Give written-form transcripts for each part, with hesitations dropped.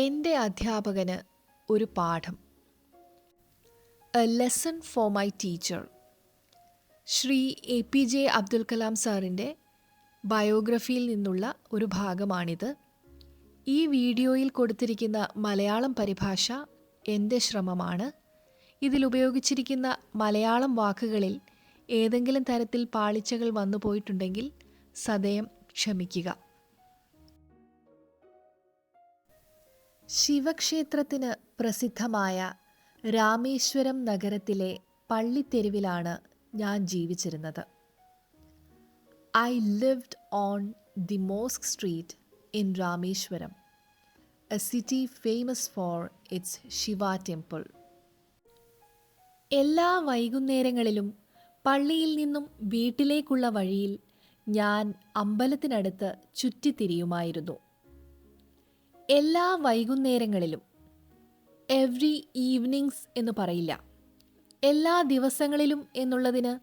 എൻ്റെ അധ്യാപകന് ഒരു പാഠം. A lesson for my teacher. Shri APJ Abdul Kalam സാറിൻ്റെ ബയോഗ്രഫിയിൽ നിന്നുള്ള ഒരു ഭാഗമാണിത്. ഈ വീഡിയോയിൽ കൊടുത്തിരിക്കുന്ന മലയാളം പരിഭാഷ എൻ്റെ ശ്രമമാണ്. ഇതിലുപയോഗിച്ചിരിക്കുന്ന മലയാളം വാക്കുകളിൽ ഏതെങ്കിലും തരത്തിൽ പാളിച്ചകൾ വന്നു പോയിട്ടുണ്ടെങ്കിൽ സദയം ക്ഷമിക്കുക. ശിവക്ഷേത്രത്തിന് പ്രസിദ്ധമായ രാമേശ്വരം നഗരത്തിലെ പള്ളിത്തെരുവിലാണ് ഞാൻ ജീവിച്ചിരുന്നത്. I lived on the Mosque Street in Rameshwaram, a city famous for its Shiva temple. എല്ലാ വൈകുന്നേരങ്ങളിലും പള്ളിയിൽ നിന്നും വീട്ടിലേക്കുള്ള വഴിയിൽ ഞാൻ അമ്പലത്തിനടുത്ത് ചുറ്റിത്തിരിയുമായിരുന്നു. എല്ലാ വൈകുന്നേരങ്ങളിലും, എവ്രി ഈവനിങ്സ് എന്ന് പറയില്ല. എല്ലാ ദിവസങ്ങളിലും എന്നുള്ളതിന്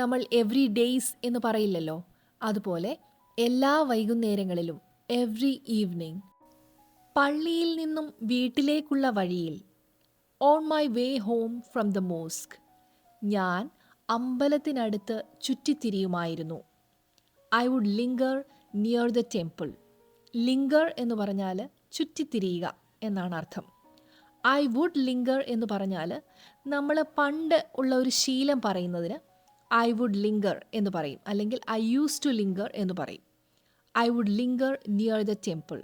നമ്മൾ എവ്രി ഡേയ്സ് എന്ന് പറയില്ലല്ലോ. അതുപോലെ എല്ലാ വൈകുന്നേരങ്ങളിലും, എവ്രി ഈവനിങ്, പള്ളിയിൽ നിന്നും വീട്ടിലേക്കുള്ള വഴിയിൽ, on my way home from the mosque, ഞാൻ അമ്പലത്തിനടുത്ത് ചുറ്റിത്തിരിയുമായിരുന്നു. I would linger near the temple. Linger എന്ന് പറഞ്ഞാൽ ചുറ്റിത്തിരിയുക എന്നാണ് അർത്ഥം. ഐ വുഡ് ലിങ്കർ എന്ന് പറഞ്ഞാൽ നമ്മൾ പണ്ട് ഉള്ള ഒരു ശീലം പറയുന്നതിന് ഐ വുഡ് ലിങ്കർ എന്ന് പറയും, അല്ലെങ്കിൽ ഐ യൂസ് ടു ലിങ്കർ എന്ന് പറയും. I would linger near the temple.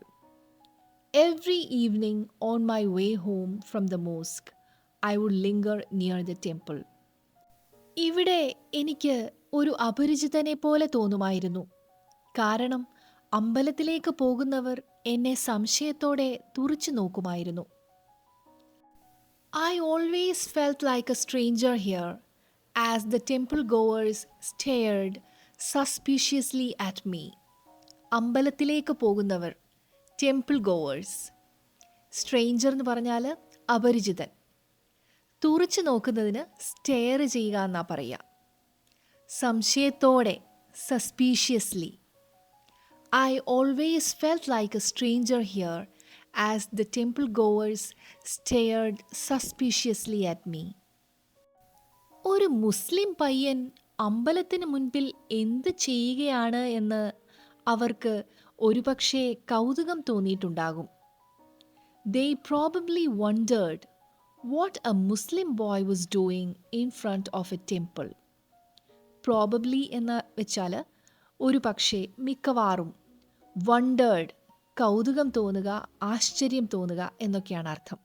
Every evening on my way home from the mosque, I would linger near the temple. ഇവിടെ എനിക്ക് ഒരു അപരിചിതനെ പോലെ തോന്നുമായിരുന്നു. കാരണം അമ്പലത്തിലേക്ക് പോകുന്നവർ എന്നെ സംശയത്തോടെ തുറിച്ചു നോക്കുമായിരുന്നു. I always felt like a stranger here as the temple goers stared suspiciously at me. അമ്പലത്തിലേക്ക് പോകുന്നവർ, ടെമ്പിൾ ഗോവേഴ്സ്. സ്ട്രേഞ്ചർ എന്ന് പറഞ്ഞാൽ അപരിചിതൻ. തുറിച്ചു നോക്കുന്നതിന് സ്റ്റെയർ ചെയ്യുക എന്നാ പറയുക. സംശയത്തോടെ, സസ്പീഷ്യസ്ലി. I always felt like a stranger here as the temple goers stared suspiciously at me. ഒരു മുസ്ലിം പയ്യൻ അമ്പലത്തിന് മുൻപിൽ എന്ത് ചെയ്യുകയാണ് എന്ന് അവർക്ക് ഒരുപക്ഷെ കൗതുകം തോന്നിയിട്ടുണ്ടാകും. They probably wondered what a Muslim boy was doing in front of a temple. Probably എന്ന് വെച്ചാൽ ഒരു പക്ഷേ, മിക്കവാറും. വണ്ടേർഡ്, കൗതുകം തോന്നുക, ആശ്ചര്യം തോന്നുക എന്നൊക്കെയാണ് അർത്ഥം.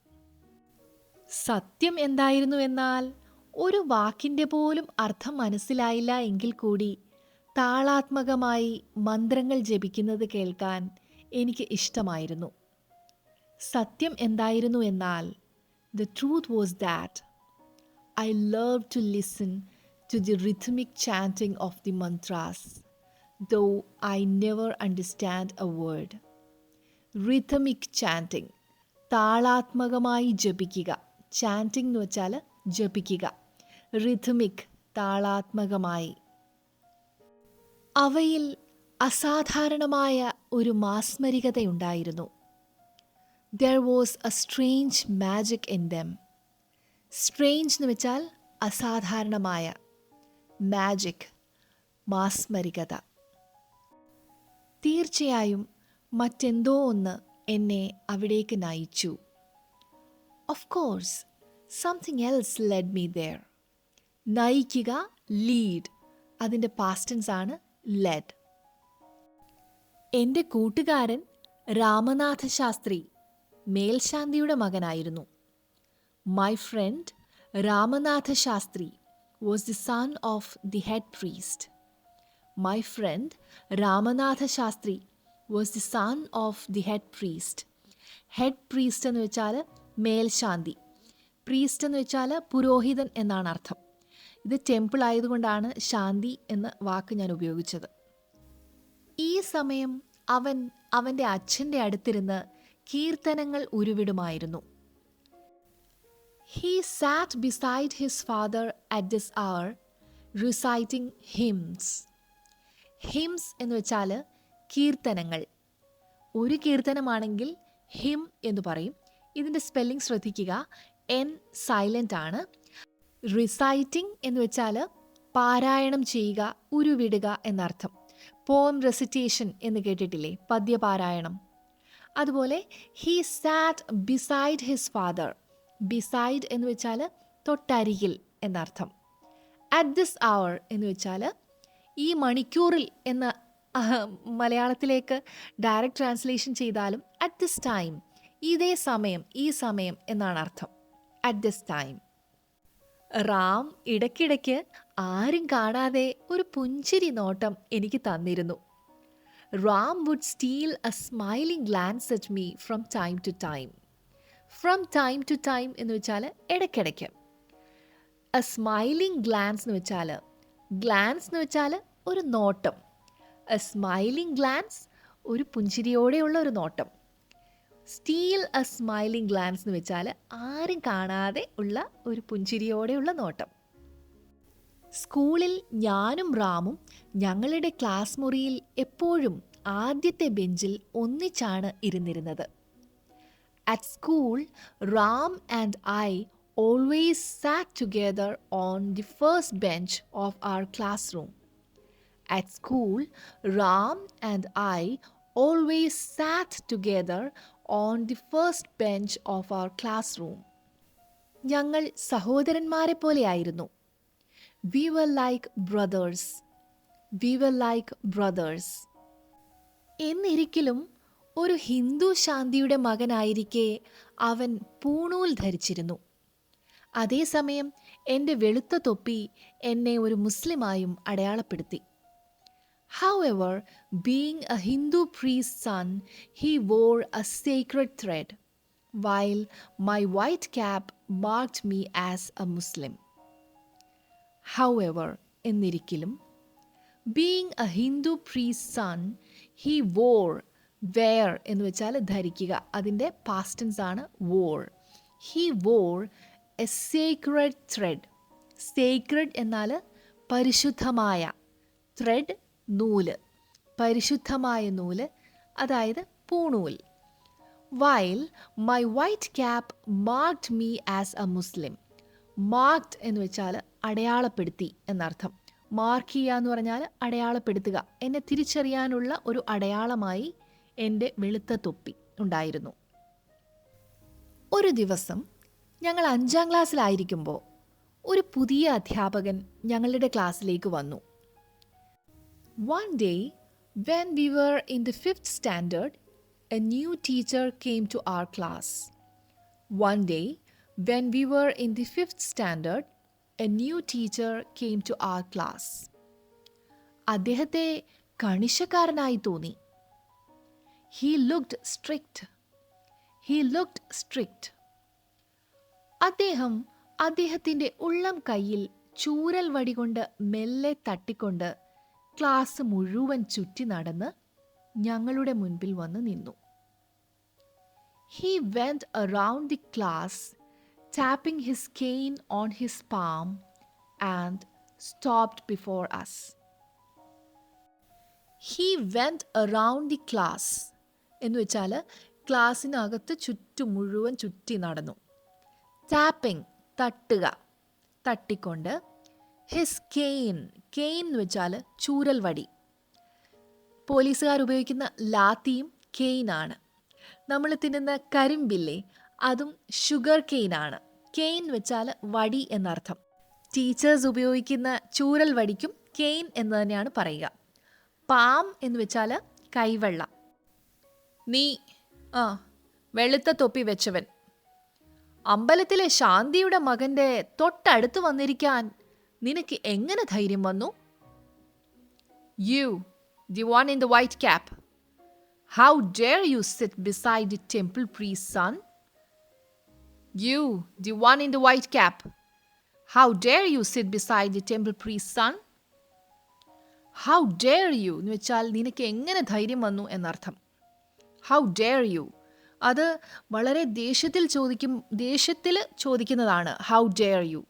സത്യം എന്തായിരുന്നു എന്നാൽ ഒരു വാക്കിൻ്റെ പോലും അർത്ഥം മനസ്സിലായില്ല എങ്കിൽ കൂടി താളാത്മകമായി മന്ത്രങ്ങൾ ജപിക്കുന്നത് കേൾക്കാൻ എനിക്ക് ഇഷ്ടമായിരുന്നു. സത്യം എന്തായിരുന്നു എന്നാൽ the truth was that I loved to listen to the rhythmic chanting of the mantras, though I never understand a word. Rhythmic chanting, താളാത്മകമായി ജപിക്കുക. ചാൻറ്റിംഗ് എന്ന് വെച്ചാൽ ജപിക്കുക. റിഥമിക്, താളാത്മകമായി. അവയിൽ അസാധാരണമായ ഒരു മാസ്മരികതയുണ്ടായിരുന്നു. There was a strange magic in them. Strange എന്ന് വെച്ചാൽ അസാധാരണമായ, മാജിക്, മാസ്മരികത. തീർച്ചയായും മറ്റെന്തോ ഒന്ന് എന്നെ അവിടേക്ക് നയിച്ചു. Of course something else led me there. നയിക്കുക, ലീഡ്, അതിൻ്റെ പാസ്റ്റ് ടെൻസ് ആണ് ലെഡ്. എൻ്റെ കൂട്ടുകാരൻ രാമനാഥ ശാസ്ത്രി മേൽശാന്തിയുടെ മകനായിരുന്നു. My friend Ramanatha Shastri was the son of the head priest. My friend Ramanatha Shastri was the son of the head priest. Head priest എന്ന് വെച്ചാൽ മേൽശാന്തി, പ്രീസ്റ്റ് എന്ന് വെച്ചാൽ പുരോഹിതൻ എന്നാണ് അർത്ഥം. ഇത് ടെമ്പിൾ ആയതുകൊണ്ടാണ് ശാന്തി എന്ന വാക്ക് ഞാൻ ഉപയോഗിച്ചത്. ഈ സമയം അവൻ അവൻ്റെ അച്ഛൻ്റെ അടുത്തിരുന്ന് കീർത്തനങ്ങൾ ഉരുവിടുമായിരുന്നു. He sat beside his father at this hour reciting hymns. Hymns എന്ന് വെച്ചാൽ കീർത്തനങ്ങൾ. ഒരു കീർത്തനമാണെങ്കിൽ ഹിം എന്ന് പറയും. ഇതിൻ്റെ സ്പെല്ലിംഗ് ശ്രദ്ധിക്കുക, എൻ സൈലൻ്റ് ആണ്. റിസൈറ്റിംഗ് എന്ന് വെച്ചാൽ പാരായണം ചെയ്യുക, ഉരുവിടുക എന്നർത്ഥം. പോം റെസിറ്റേഷൻ എന്ന് കേട്ടിട്ടില്ലേ, പദ്യപാരായണം. അതുപോലെ he SAT beside his father. Beside എന്ന് വെച്ചാൽ തൊട്ടരികിൽ എന്നർത്ഥം. അറ്റ് ദിസ് അവർ എന്ന് വെച്ചാൽ ഈ മണിക്കൂറിൽ എന്ന മലയാളത്തിലേക്ക് ഡയറക്റ്റ് ട്രാൻസ്ലേഷൻ ചെയ്താലും അറ്റ് ദിസ് ടൈം, ഇതേ സമയം, ഈ സമയം എന്നാണ് അർത്ഥം. At this time. റാം ഇടയ്ക്കിടയ്ക്ക് ആരും കാണാതെ ഒരു പുഞ്ചിരി നോട്ടം എനിക്ക് തന്നിരുന്നു. Ram would steal a smiling glance at me from time to time. From time to time എന്ന് വെച്ചാൽ ഇടയ്ക്കിടയ്ക്ക്. എ സ്മൈലിംഗ് ഗ്ലാൻസ് എന്ന് വെച്ചാൽ, ഗ്ലാൻസ് എന്ന് വെച്ചാൽ ഒരു നോട്ടം. എ സ്മൈലിംഗ് ഗ്ലാൻസ് ഒരു പുഞ്ചിരിയോടെയുള്ള ഒരു നോട്ടം. സ്റ്റീൽ എ സ്മൈലിംഗ് ഗ്ലാൻസ് എന്ന് വെച്ചാൽ ആരും കാണാതെ ഉള്ള ഒരു പുഞ്ചിരിയോടെയുള്ള നോട്ടം. സ്കൂളിൽ ഞാനും റാമും ഞങ്ങളുടെ ക്ലാസ് മുറിയിൽ എപ്പോഴും ആദ്യത്തെ ബെഞ്ചിൽ ഒന്നിച്ചാണ് ഇരുന്നിരുന്നത്. At school Ram and I always sat together on the first bench of our classroom. At school, Ram and I always sat together on the first bench of our classroom. ഞങ്ങൾ സഹോദരന്മാരെ പോലെയായിരുന്നു. We were like brothers. We were like brothers. എന്നിരിക്കലും ഒരു ഹിന്ദു ശാന്തിയുടെ മകനായിരിക്കെ അവൻ പൂണൂൽ ധരിച്ചിരുന്നു. അതേസമയം എൻ്റെ വെളുത്ത തൊപ്പി എന്നെ ഒരു മുസ്ലിമായും അടയാളപ്പെടുത്തി. However, being a Hindu priest's son, he wore a sacred thread, while my white cap marked me as a Muslim. However, എന്നിരിക്കലും, being a Hindu priest's son, he wore, wear എന്ന് വെച്ചാൽ ധരിക്കുക, അതിൻ്റെ past tense ആണ് wore. He wore a sacred thread. Sacred എന്നാൽ പരിശുദ്ധമായ, thread നൂല്, പരിശുദ്ധമായ നൂല്, അതായത് പൂണൂൽ. While my white cap marked me as a Muslim. Marked എന്ന് വെച്ചാൽ അടയാളപ്പെടുത്തി എന്നർത്ഥം. മാർക്ക് ചെയ്യുക എന്ന് പറഞ്ഞാൽ അടയാളപ്പെടുത്തുക. എന്നെ തിരിച്ചറിയാനുള്ള ഒരു അടയാളമായി എൻ്റെ വെളുത്ത തൊപ്പി ഉണ്ടായിരുന്നു. ഒരു ദിവസം ഞങ്ങൾ 5ാം ക്ലാസ്സിലായിരിക്കുമ്പോൾ ഒരു പുതിയ അധ്യാപകൻ ഞങ്ങളുടെ ക്ലാസ്സിലേക്ക് വന്നു. One day, when we were in the 5th standard, a new teacher came to our class. One day, when we were in the 5th standard, a new teacher came to our class. അദ്ദേഹത്തെ കണിശക്കാരനായി തോന്നി. He looked strict. He looked strict. അദ്ദേഹം അദ്ദേഹത്തിൻ്റെ ഉള്ളം കൈയിൽ ചൂരൽ വടി കൊണ്ട് മെല്ലെ തട്ടിക്കൊണ്ട് ക്ലാസ് മുഴുവൻ ചുറ്റി നടന്ന് ഞങ്ങളുടെ മുൻപിൽ വന്ന് നിന്നു. He went around the class, tapping his cane on his palm, and stopped before us. He went around the class എന്ന് വെച്ചാൽ ക്ലാസ്സിനകത്ത് ചുറ്റും മുഴുവൻ ചുറ്റി നടന്നു. ടാപ്പിംഗ് തട്ടുക, തട്ടിക്കൊണ്ട്. ഹിസ് കെയിൻ, കെയിൻ എന്ന് വെച്ചാൽ ചൂരൽ വടി. പോലീസുകാർ ഉപയോഗിക്കുന്ന ലാത്തിയും കെയിനാണ്. നമ്മൾ തിന്നുന്ന കരിമ്പില്ലേ, അതും ഷുഗർ കെയിനാണ്. കെയിൻ വെച്ചാൽ വടി എന്നർത്ഥം. ടീച്ചേഴ്സ് ഉപയോഗിക്കുന്ന ചൂരൽ വടിക്കും കെയിൻ എന്ന് തന്നെയാണ് പറയുക. പാം എന്ന് വെച്ചാൽ കൈവെള്ള. നീ വെളുത്ത തൊപ്പി വെച്ചവൻ, അമ്പലത്തിലെ ശാന്തിയുടെ മകൻ്റെ തൊട്ടടുത്ത് വന്നിരിക്കാൻ നിനക്ക് എങ്ങനെ ധൈര്യം വന്നു? You, the one in the white cap. How dare you sit beside the temple priest's son? You, the one in the white cap. How dare you sit beside the temple priest's son? How dare you എന്ന് വെച്ചാൽ നിനക്ക് എങ്ങനെ ധൈര്യം വന്നു എന്നർത്ഥം. How dare you, അത് വളരെ ദേഷ്യത്തിൽ ചോദിക്കുന്നതാണ്. How dare you.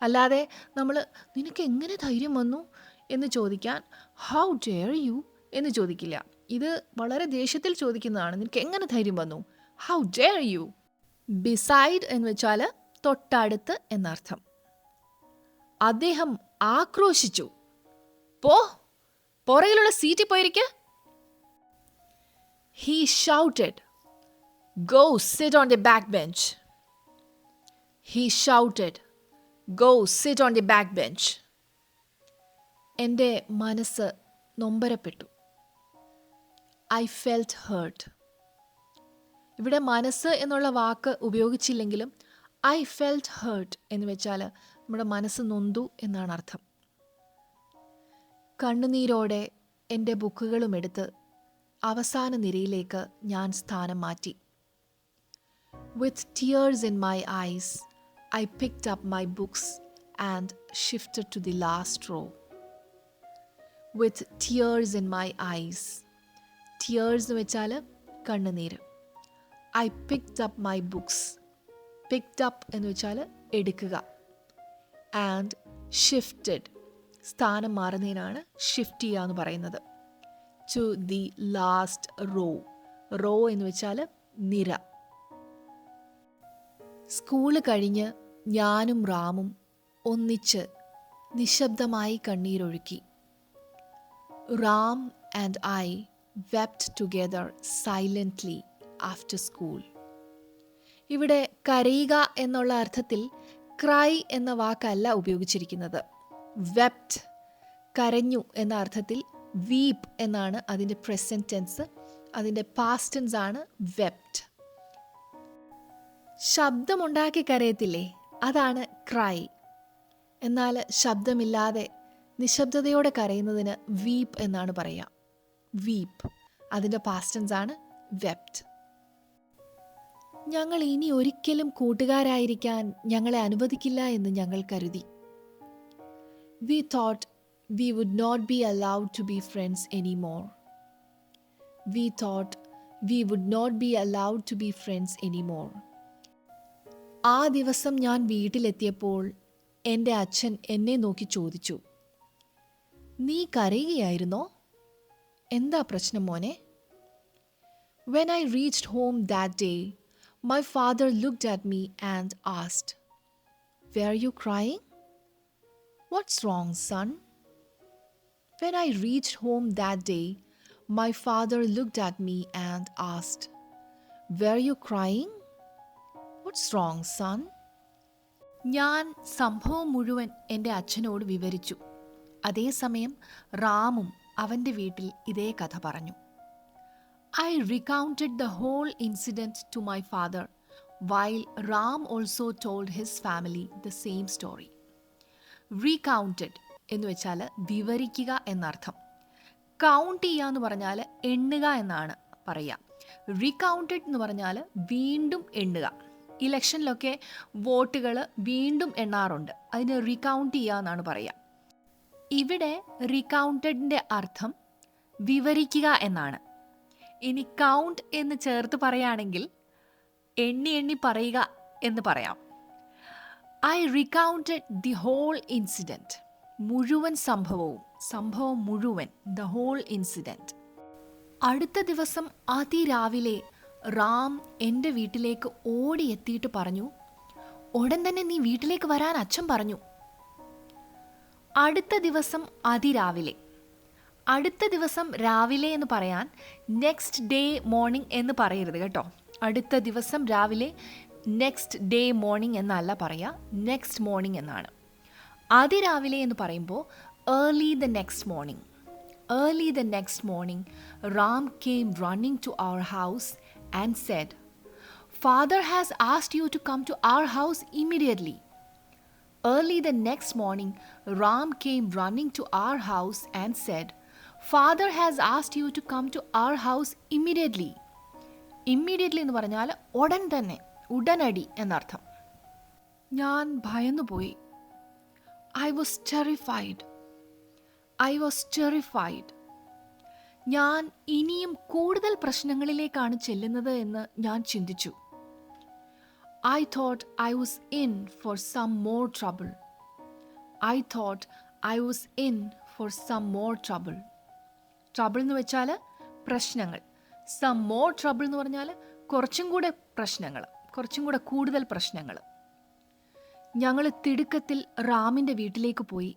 അല്ലാതെ നമ്മൾ നിനക്ക് എങ്ങനെ ധൈര്യം വന്നു എന്ന് ചോദിക്കാൻ ഹൗ ഡെയർ യു എന്ന് ചോദിക്കില്ല. ഇത് വളരെ ദേഷ്യത്തിൽ ചോദിക്കുന്നതാണ്. നിനക്ക് എങ്ങനെ ധൈര്യം വന്നു? How dare you. ബിസൈഡ് എന്ന് വെച്ചാൽ തൊട്ടടുത്ത് എന്നർത്ഥം. അദ്ദേഹം ആക്രോശിച്ചു. പുറകിലുള്ള സീറ്റിൽ പോയിരിക്ക. He shouted, "Go sit on the back bench." He shouted, "Go sit on the back bench." എൻ്റെ മനസ്സ് നൊമ്പരപ്പെട്ടു. I felt hurt. ഇവിടെ മനസ്സ് എന്നുള്ള വാക്ക് ഉപയോഗിച്ചില്ലെങ്കിലും I felt hurt എന്ന് വെച്ചാൽ നമ്മുടെ മനസ്സ് നൊന്തു എന്നാണ് അർത്ഥം. കണ്ണുനീരോടെ എൻ്റെ ബുക്കുകളും എടുത്ത് അവസാന നിരയിലേക്ക് ഞാൻ സ്ഥാനം മാറ്റി. With tears in my eyes, I picked up my books and shifted to the last row. With tears in my eyes. Tears എന്ന് വെച്ചാൽ കണ്ണുനീര്. I picked up my books. Picked up എന്ന് വെച്ചാൽ എടുക്കുക. And shifted. സ്ഥാനം മാറുന്നതിനാണ് shift ചെയ്യുക എന്ന് പറയുന്നത്. To the last row. Row എന്ന് വെച്ചാൽ നിര. സ്കൂള് കഴിഞ്ഞ് ഞാനും റാമും ഒന്നിച്ച് നിശബ്ദമായി കണ്ണീരൊഴുക്കി. Ram and I wept together silently after school. ഇവിടെ കരയുക എന്നുള്ള അർത്ഥത്തിൽ ക്രൈ എന്ന വാക്കല്ല ഉപയോഗിച്ചിരിക്കുന്നത്. wept കരഞ്ഞു എന്ന അർത്ഥത്തിൽ വീപ്പ് എന്നാണ് അതിൻ്റെ പ്രസൻറ്റ് ടെൻസ്. അതിൻ്റെ പാസ്റ്റ് ടെൻസ് ആണ് wept. ശബ്ദമുണ്ടാക്കി കരയത്തില്ലേ, അതാണ് ക്രൈ. എന്നാൽ ശബ്ദമില്ലാതെ നിശബ്ദതയോടെ കരയുന്നതിന് വീപ്പ് എന്നാണ് പറയുക. വീപ്പ് അതിൻ്റെ പാസ്റ്റ് ടെൻസ് ആണ് wept. ഞങ്ങൾ ഇനി ഒരിക്കലും കൂട്ടുകാരായിരിക്കാൻ ഞങ്ങളെ അനുവദിക്കില്ല എന്ന് ഞങ്ങൾ കരുതി. We thought we would not be allowed to be friends anymore. We thought we would not be allowed to be friends anymore. ആ ദിവസം ഞാൻ വീട്ടിലെത്തിയപ്പോൾ എൻ്റെ അച്ഛൻ എന്നെ നോക്കി ചോദിച്ചു, "നീ കരയുകയായിരുന്നോ? എന്താ പ്രശ്നം മോനെ?" When I reached home that day, my father looked at me and asked, "Were you crying? What's wrong, son?" When I reached home that day, my father looked at me and asked, "Were you crying? What's wrong, son?" ഞാൻ സംഭവം മുഴുവൻ എൻ്റെ അച്ഛനോട് വിവരിച്ചു. അതേസമയം റാമും അവൻ്റെ വീട്ടിൽ ഇതേ കഥ പറഞ്ഞു. I recounted the whole incident to my father, while Ram also told his family the same story. Recounted എന്ന് വെച്ചാൽ വിവരിക്കുക എന്നർത്ഥം. കൗണ്ട് ചെയ്യുക എന്ന് പറഞ്ഞാൽ എണ്ണുക എന്നാണ് പറയുക. റീകൗണ്ടഡ് എന്ന് പറഞ്ഞാൽ വീണ്ടും എണ്ണുക. ഇലക്ഷനിലൊക്കെ വോട്ടുകൾ വീണ്ടും എണ്ണാറുണ്ട്, അതിന് റീകൗണ്ട് ചെയ്യുക എന്നാണ് പറയുക. ഇവിടെ റീകൗണ്ടഡിൻ്റെ അർത്ഥം വിവരിക്കുക എന്നാണ്. ഇനി കൗണ്ട് എന്ന് ചേർത്ത് പറയുകയാണെങ്കിൽ എണ്ണി എണ്ണി പറയുക എന്ന് പറയാം. I recounted the whole incident. മുഴുവൻ സംഭവം മുഴുവൻ, the whole incident. അടുത്ത ദിവസം അതിരാവിലെ റാം എൻ്റെ വീട്ടിലേക്ക് ഓടിയെത്തിയിട്ട് പറഞ്ഞു, "ഉടൻ തന്നെ നീ വീട്ടിലേക്ക് വരാൻ അച്ഛൻ പറഞ്ഞു." അടുത്ത ദിവസം അതിരാവിലെ. അടുത്ത ദിവസം രാവിലെ എന്ന് പറയാൻ നെക്സ്റ്റ് ഡേ മോർണിംഗ് എന്ന് പറയരുത് കേട്ടോ. അടുത്ത ദിവസം രാവിലെ നെക്സ്റ്റ് ഡേ മോർണിംഗ് എന്നല്ല പറയുക, നെക്സ്റ്റ് മോർണിംഗ് എന്നാണ്. അതിരാവിലെ എന്ന് പറയുമ്പോൾ early the next morning. Early the next morning, Ram came running to our house and said, "Father has asked you to come to our house immediately." Early the next morning, Ram came running to our house and said, "Father has asked you to come to our house immediately." Immediately എന്ന് പറഞ്ഞാൽ ഉടൻ തന്നെ, ഉടനടി എന്നർത്ഥം. ഞാൻ ഭയന്നുപോയി. I was terrified. ഞാൻ ഇനിയും കൂടുതൽ പ്രശ്നങ്ങളിലേക്കാണ് ചെല്ലുന്നത് എന്ന് ഞാൻ ചിന്തിച്ചു. I thought I was in for some more trouble. Trouble എന്ന് വെച്ചാൽ പ്രശ്നങ്ങൾ. Some more trouble എന്ന് പറഞ്ഞാൽ കുറച്ചും കൂടെ കൂടുതൽ പ്രശ്നങ്ങൾ. ഞങ്ങൾ തിടുക്കത്തിൽ റാമിൻ്റെ വീട്ടിലേക്ക് പോയി.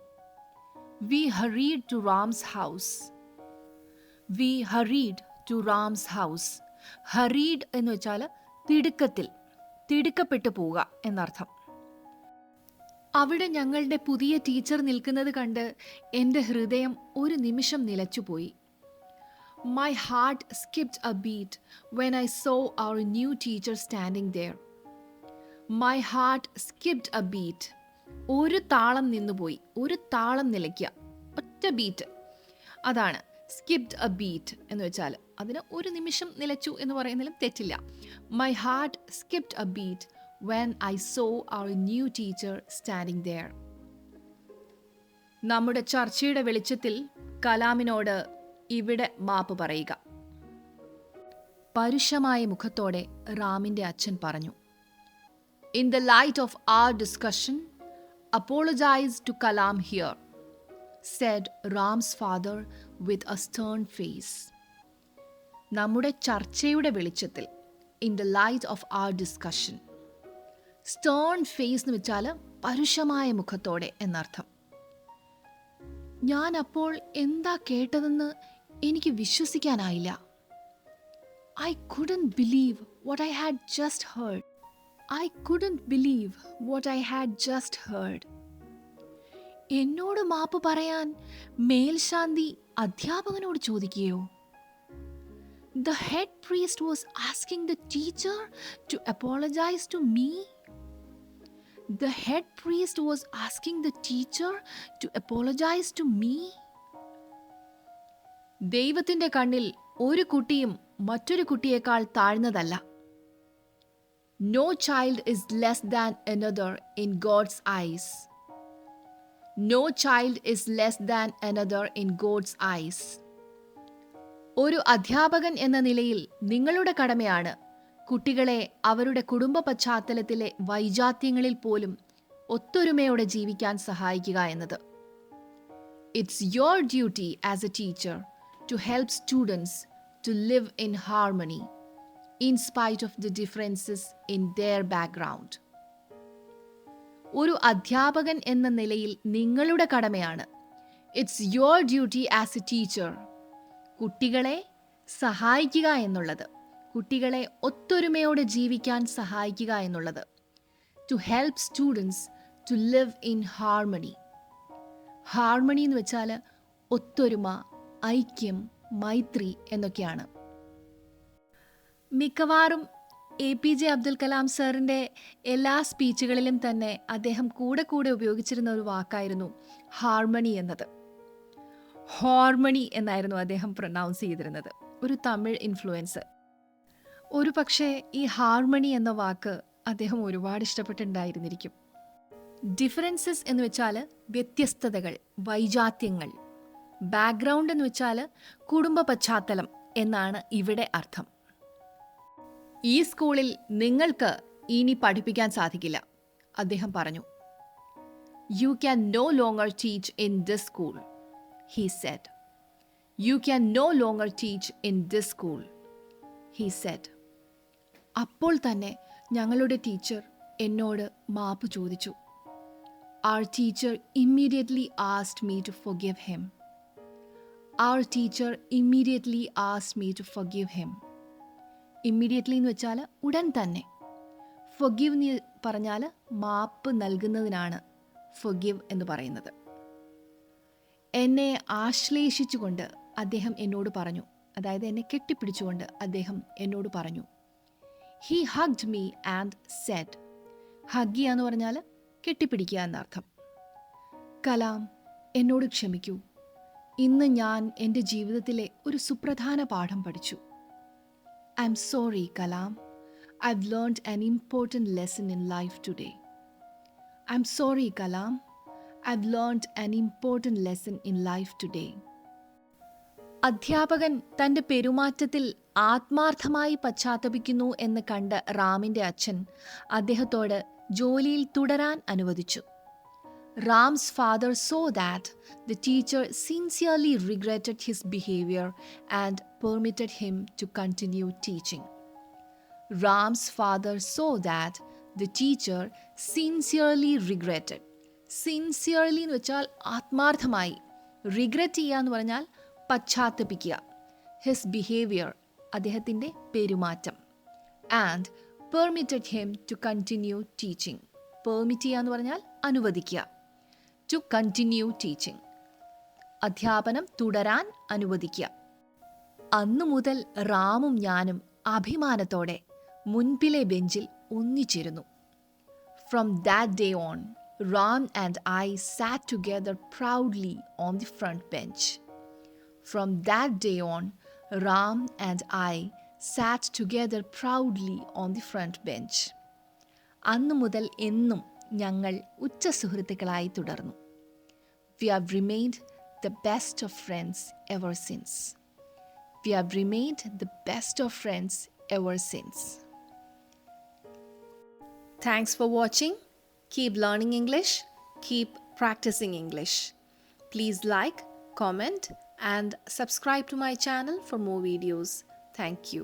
We hurried to Ram's house. Hurried എന്ന് വെച്ചാൽ തിടുക്കപ്പെട്ടു പോവുക എന്നർത്ഥം. അവിടെ ഞങ്ങളുടെ പുതിയ ടീച്ചർ നിൽക്കുന്നത് കണ്ട് എൻ്റെ ഹൃദയം ഒരു നിമിഷം നിലച്ചുപോയി. My heart skipped a beat when I saw our new teacher standing there. My heart skipped a beat. ഒരു താളം നിന്നുപോയി, ഒരു താളം നിലയ്ക്കുക, ഒറ്റ ബീറ്റ്. അതാണ് സ്കിപ്ഡ് എ ബീറ്റ് എന്ന് വെച്ചാൽ. അതിന് ഒരു നിമിഷം നിലച്ചു എന്ന് പറയുന്നതിലും തെറ്റില്ല. My heart skipped a beat when I saw our new teacher standing there. നമ്മുടെ ചർച്ചയുടെ വെളിച്ചത്തിൽ കലാമിനോട് ഇവിടെ മാപ്പ് പറയുക. പരുഷമായ മുഖത്തോടെ റാമിൻ്റെ അച്ഛൻ പറഞ്ഞു. In the light of our discussion, apologize to Kalam here, said Ram's father with a stern face. നമ്മുടെ ചർച്ചയുടെ വെളിച്ചത്തിൽ, in the light of our discussion. stern face എന്ന് വെച്ചാൽ പരുഷമായ മുഖത്തോടെ എന്നർത്ഥം. ഞാൻ അപ്പോൾ എന്താ കേട്ടതെന്ന് എനിക്ക് വിശ്വസിക്കാനായില്ല. I couldn't believe what I had just heard. എന്നോട് മാപ്പ് പറയാൻ മേൽശാന്തി അധ്യാപകനോട് ചോദിക്കുകയോ? The head priest was asking the teacher to apologize to me. The head priest was asking the teacher to apologize to me. ദൈവത്തിൻ്റെ കണ്ണിൽ ഒരു കുട്ടിയും മറ്റൊരു കുട്ടിയേക്കാൾ താഴ്ന്നതല്ല. No child is less than another in God's eyes. No child is less than another in God's eyes. ഒരു അധ്യാപകൻ എന്ന നിലയിൽ നിങ്ങളുടെ കടമയാണ് കുട്ടികളെ അവരുടെ കുടുംബ പശ്ചാത്തലത്തിലെ വൈജാത്യങ്ങളിൽ പോലും ഒത്തൊരുമയോടെ ജീവിക്കാൻ സഹായിക്കുക എന്നത്. It's your duty as a teacher to help students to live in harmony in spite of the differences in their background. ഒരു അധ്യാപകൻ എന്ന നിലയിൽ നിങ്ങളുടെ കടമയാണ്. It's your duty as a teacher. കുട്ടികളെ സഹായിക്കുക എന്നുള്ളത്, കുട്ടികളെ ഒത്തൊരുമയോടെ ജീവിക്കാൻ സഹായിക്കുക എന്നുള്ളത്. To help students to live in harmony. Harmony എന്ന് വെച്ചാൽ ഒത്തൊരുമ, ഐക്യം, മൈത്രി എന്നൊക്കെയാണ്. മിക്കവാറും APJ അബ്ദുൽ കലാം സാറിൻ്റെ എല്ലാ സ്പീച്ചുകളിലും തന്നെ അദ്ദേഹം കൂടെ ഉപയോഗിച്ചിരുന്ന ഒരു വാക്കായിരുന്നു ഹാർമണി എന്നത്. ഹോർമണി എന്നായിരുന്നു അദ്ദേഹം പ്രൊനൗൺസ് ചെയ്തിരുന്നത്. ഒരു തമിഴ് ഇൻഫ്ലുവൻസ്. ഒരു പക്ഷേ ഈ ഹാർമണി എന്ന വാക്ക് അദ്ദേഹം ഒരുപാട് ഇഷ്ടപ്പെട്ടിട്ടുണ്ടായിരുന്നിരിക്കും. ഡിഫറൻസസ് എന്ന് വെച്ചാൽ വ്യത്യസ്തതകൾ, വൈജാത്യങ്ങൾ. ബാക്ക്ഗ്രൗണ്ട് എന്ന് വെച്ചാൽ കുടുംബ പശ്ചാത്തലം എന്നാണ് ഇവിടെ അർത്ഥം. ഈ സ്കൂളിൽ നിങ്ങൾക്ക് ഇനി പഠിപ്പിക്കാൻ സാധിക്കില്ല, അദ്ദേഹം പറഞ്ഞു. You can no longer teach in this school, he said. You can no longer teach in this school, he said. അപ്പോൾ തന്നെ ഞങ്ങളുടെ ടീച്ചർ എന്നോട് മാപ്പ് ചോദിച്ചു. Our teacher immediately asked me to forgive him. Our teacher immediately asked me to forgive him. Immediately എന്ന് വെച്ചാൽ ഉടൻ തന്നെ. Forgive എന്ന് പറഞ്ഞാൽ മാപ്പ് നൽകുന്നതിനാണ് forgive എന്ന് പറയുന്നത്. എന്നെ ആശ്ലേഷിച്ചുകൊണ്ട് അദ്ദേഹം എന്നോട് പറഞ്ഞു, അതായത് എന്നെ കെട്ടിപ്പിടിച്ചുകൊണ്ട് അദ്ദേഹം എന്നോട് പറഞ്ഞു. He hugged me and said. Hug ചെയ്യുക എന്ന് പറഞ്ഞാൽ കെട്ടിപ്പിടിക്കുക എന്നർത്ഥം. കലാം, എന്നോട് ക്ഷമിക്കൂ. ഇന്ന് ഞാൻ എൻ്റെ ജീവിതത്തിലെ ഒരു സുപ്രധാന പാഠം പഠിച്ചു. I'm sorry, Kalam. I've learned an important lesson in life today. I'm sorry, Kalam. I've learned an important lesson in life today. അധ്യാപകൻ തൻ്റെ പെരുമാറ്റത്തിൽ ആത്മാർത്ഥമായി പശ്ചാത്തപിക്കുന്നു എന്ന് കണ്ട റാമിൻ്റെ അച്ഛൻ അദ്ദേഹത്തോട് ജോലിയിൽ തുടരാൻ അനുവദിച്ചു. Ram's father saw that the teacher sincerely regretted his behavior and permitted him to continue teaching. Ram's father saw that the teacher sincerely regretted. Sincerely എന്ന് വെച്ചാൽ ആത്മാർത്ഥമായി, റിഗ്രറ്റ് ചെയ്യുക എന്ന് പറഞ്ഞാൽ പശ്ചാത്തപിക്കുക. ഹിസ് ബിഹേവിയർ, അദ്ദേഹത്തിൻ്റെ പെരുമാറ്റം. And permitted him to continue teaching. Permit ചെയ്യുക എന്ന് പറഞ്ഞാൽ അനുവദിക്കുക. ടു കണ്ടിന്യൂ ടീച്ചിങ്, അധ്യാപനം തുടരാൻ അനുവദിക്കുക. അന്നു മുതൽ റാമും ഞാനും അഭിമാനത്തോടെ മുൻപിലെ ബെഞ്ചിൽ ഒന്നിച്ചിരുന്നു. From that day on, Ram and I sat together proudly on the front bench. From that day on, Ram and I sat together proudly on the front bench. അന്നു മുതൽ എന്നും ഞങ്ങൾ ഉറ്റ സുഹൃത്തുക്കളായി തുടർന്നു. We have remained the best of friends ever since. We have remained the best of friends ever since. Thanks for watching. Keep learning English. Keep practicing English. Please like, comment, and subscribe to my channel for more videos. Thank you.